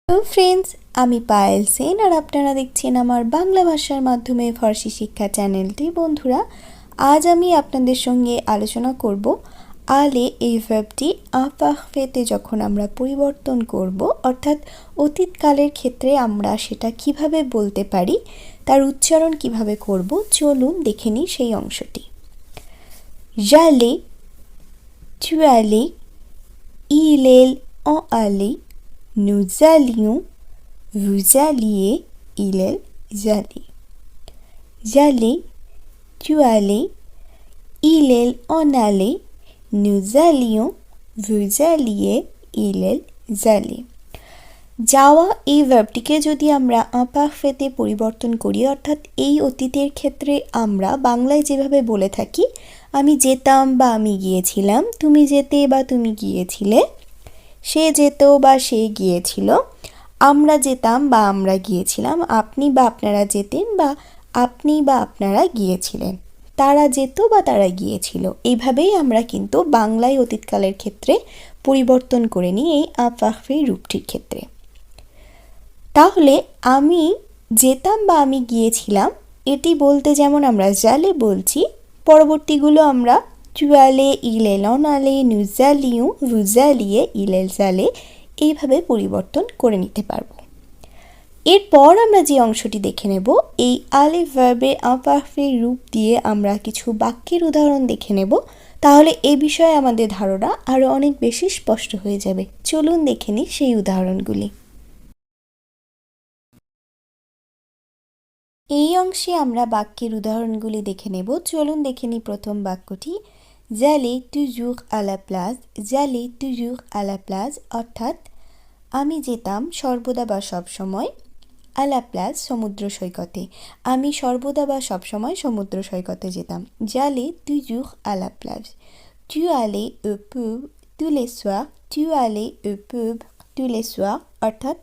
Hello friends, আমি পায়েল সেন আর আপনারা দেখছেন আমার বাংলা ভাষার মাধ্যমে ফার্সি শিক্ষা চ্যানেলটি। বন্ধুরা, আজ আমি আপনাদের সঙ্গে আলোচনা করব আলে এই ভার্বটি ইমপারফেক্টে যখন আমরা পরিবর্তন করব, অর্থাৎ অতীতকালের ক্ষেত্রে আমরা সেটা কিভাবে বলতে পারি, তার উচ্চারণ কিভাবে করব। চলুন দেখে নিই সেই অংশটি। J'allais, tu allais, il est en allait, nous allions, vous alliez, il est allait. J'allais, tu allais, il est en allait, nous allions, vous alliez, il est allait. যাওয়া এই ভার্বটিকে যদি আমরা ইমপারফেক্টে পরিবর্তন করি, অর্থাৎ এই অতীতের ক্ষেত্রে আমরা বাংলায় যেভাবে বলে থাকি, আমি যেতাম বা আমি গিয়েছিলাম, তুমি যেতে বা তুমি গিয়েছিলে, সে যেত বা সে গিয়েছিল, আমরা যেতাম বা আমরা গিয়েছিলাম, আপনি বা আপনারা যেতেন বা আপনি বা আপনারা গিয়েছিলেন, তারা যেত বা তারা গিয়েছিল। এইভাবেই আমরা কিন্তু বাংলায় অতীতকালের ক্ষেত্রে পরিবর্তন করে নিই এই ইমপারফেক্ট রূপটির ক্ষেত্রে। তাহলে আমি যেতাম বা আমি গিয়েছিলাম এটি বলতে যেমন আমরা যালে বলছি, পরবর্তীগুলো আমরা tu allais, il est en allait, nous allions, vous alliez, il est allait এইভাবে পরিবর্তন করে নিতে পারবো। এরপর আমরা যে অংশটি দেখে নেব, এই আলে ভার্বে ইমপারফেক্ট রূপ দিয়ে আমরা কিছু বাক্যের উদাহরণ দেখে নেব। তাহলে এই বিষয়ে আমাদের ধারণা আরও অনেক বেশি স্পষ্ট হয়ে যাবে। চলুন দেখে নিই সেই উদাহরণগুলি। এই অংশে আমরা বাক্যের উদাহরণগুলি দেখে নেব। চলুন দেখে নিই প্রথম বাক্যটি। j'allais toujours à la plage, j'allais toujours à la plage, অর্থাৎ আমি যেতাম সর্বদা বা সবসময় à la plage সমুদ্র সৈকতে। আমি সর্বদা বা সবসময় সমুদ্র সৈকতে যেতাম। j'allais toujours à la plage. tu allais au pub tous les soirs, tu allais au pub tous les soirs, অর্থাৎ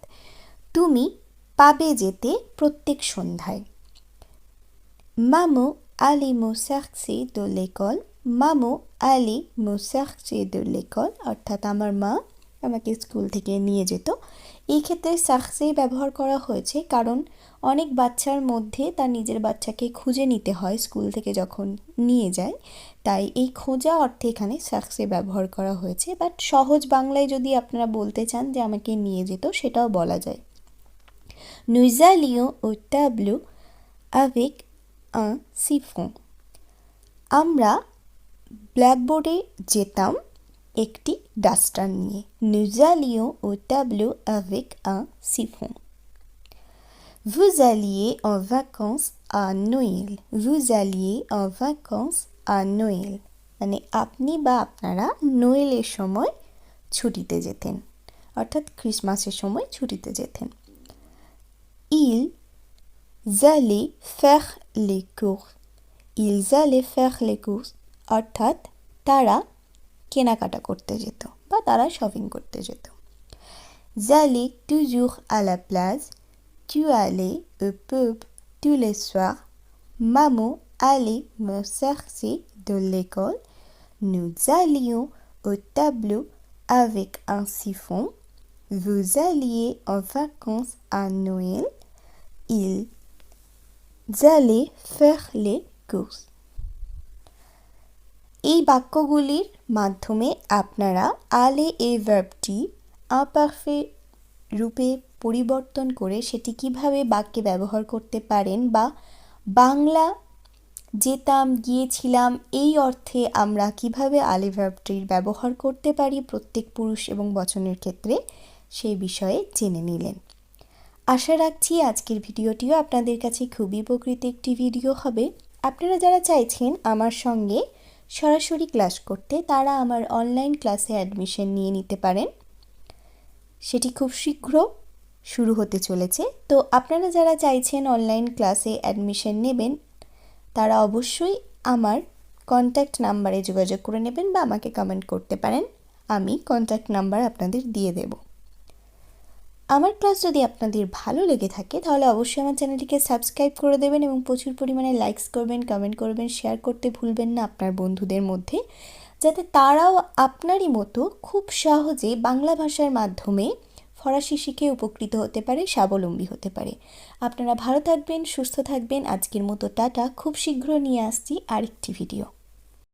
তুমি পাবে যেতে প্রত্যেক সন্ধ্যায়। Maman allait me chercher de l'école, maman allait me chercher de l'école, অর্থাৎ আমার মা আমাকে স্কুল থেকে নিয়ে যেত। এই ক্ষেত্রে chercher ব্যবহার করা হয়েছে কারণ অনেক বাচ্চার মধ্যে তার নিজের বাচ্চাকে খুঁজে নিতে হয় স্কুল থেকে যখন নিয়ে যায়, তাই এই খোঁজা অর্থে এখানে chercher ব্যবহার করা হয়েছে। বাট সহজ বাংলায় যদি আপনারা বলতে চান যে আমাকে নিয়ে যেত, সেটাও বলা যায়। Nous allions au tableau avec un chiffon. আমরা ব্ল্যাকবোর্ডে যেতাম একটি ডাস্টার নিয়ে। Nous allions au tableau avec un chiffon. Vous alliez en vacances à Noël. Vous alliez en vacances à Noël. মানে আপনি বা আপনারা নোয়েলের সময় ছুটিতে যেতেন, অর্থাৎ ক্রিসমাসের সময় ছুটিতে যেতেন। Ils allaient faire les courses. Ils allaient faire les courses, অর্থাৎ তারা কেনাকাটা করতে যেত বা তারা শপিং করতে যেত। J'allais toujours à la plage, tu allais au pub tous les soirs, maman allait me chercher de l'école, nous allions au tableau avec un chiffon, vous alliez en vacances à Noël, ils allaient faire les courses. এই বাক্যগুলির মাধ্যমে আপনারা আলে এই ভার্বটি imperfect রূপে পরিবর্তন করে সেটি কিভাবে বাক্যে ব্যবহার করতে পারেন, বা বাংলা যেতাম গিয়েছিলাম এই অর্থে আমরা কিভাবে আলে ভার্বটির ব্যবহার করতে পারি প্রত্যেক পুরুষ এবং বচনের ক্ষেত্রে, সেই বিষয়ে জেনে নিলেন। আশা রাখছি আজকের ভিডিওটিও আপনাদের কাছে খুবই উপকৃত একটি ভিডিও হবে। আপনারা যারা চাইছেন আমার সঙ্গে সরাসরি ক্লাস করতে, তারা আমার অনলাইন ক্লাসে অ্যাডমিশন নিয়ে নিতে পারেন। সেটি খুব শীঘ্র শুরু হতে চলেছে। তো আপনারা যারা চাইছেন অনলাইন ক্লাসে অ্যাডমিশন নেবেন, তারা অবশ্যই আমার কন্ট্যাক্ট নাম্বারে যোগাযোগ করে নেবেন বা আমাকে কমেন্ট করতে পারেন, আমি কন্ট্যাক্ট নাম্বার আপনাদের দিয়ে দেব। আমার ক্লাস যদি আপনাদের ভালো লেগে থাকে তাহলে অবশ্যই আমার চ্যানেলটিকে সাবস্ক্রাইব করে দেবেন এবং প্রচুর পরিমাণে লাইকস করবেন, কমেন্ট করবেন, শেয়ার করতে ভুলবেন না আপনার বন্ধুদের মধ্যে, যাতে তারাও আপনারই মতো খুব সহজে বাংলা ভাষার মাধ্যমে ফরাসি শিখে উপকৃত হতে পারে, স্বাবলম্বী হতে পারে। আপনারা ভালো থাকবেন, সুস্থ থাকবেন। আজকের মতো টাটা। খুব শীঘ্র নিয়ে আসছি আরেকটি ভিডিও।